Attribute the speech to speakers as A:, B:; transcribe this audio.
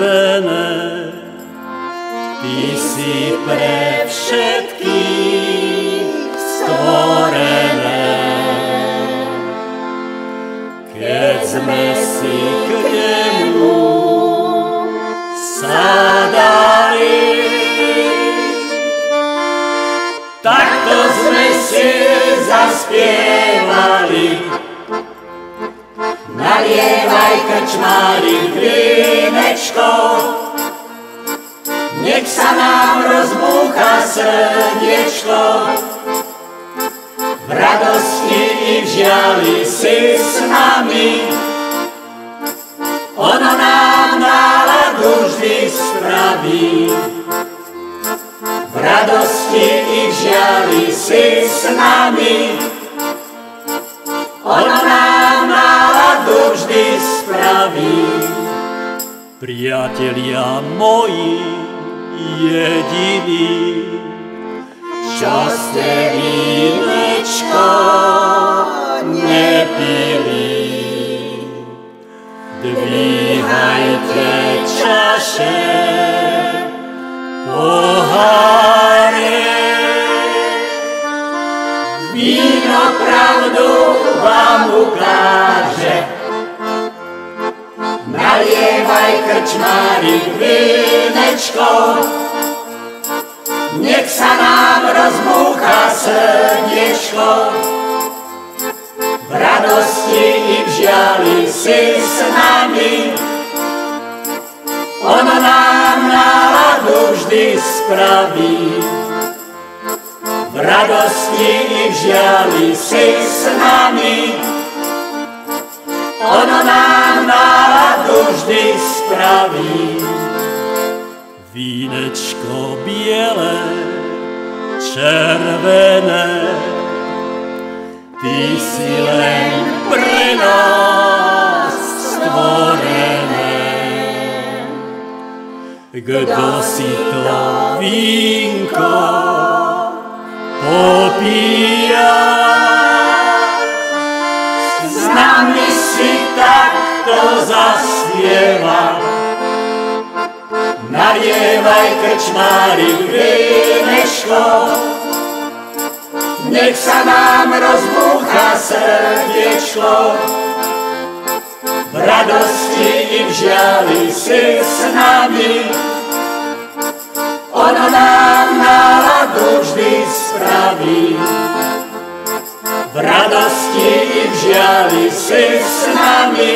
A: červené, Ty si pre všetkých stvorené. Keď sme si k nemu sadali, takto sme si zaspievali. Nalievaj, krčmári, vínečko, nech sa nám rozbúcha srdiečko. V radosti i v žiali si s nami, ono nám náladu vždy spraví. V radosti i v žiali si s nami, ono nám náladu vždy spraví. Priatelia moji jediní, čo ste vínečko nepili, dvíhajte čaše, poháre. Víno pravdu vám ukáže, nalievaj, krčmári, vínečko, nech sa nám rozbúcha srdiečko. V radosti i v žiali si s nami, ono nám náladu vždy spraví. V radosti i v žiali si s nami, ono nám náladu vždy spraví. Vínečko biele, červené, Ty si len pre nás stvorené. Kto si to vínko popíja, s nami si takto zaspieva. Nalievaj, krčmári, vínečko, nech sa nám rozbúcha srdiečko. V radosti i v žiali si s nami, ono nám náladu vždy spraví. V radosti i v žiali si s nami,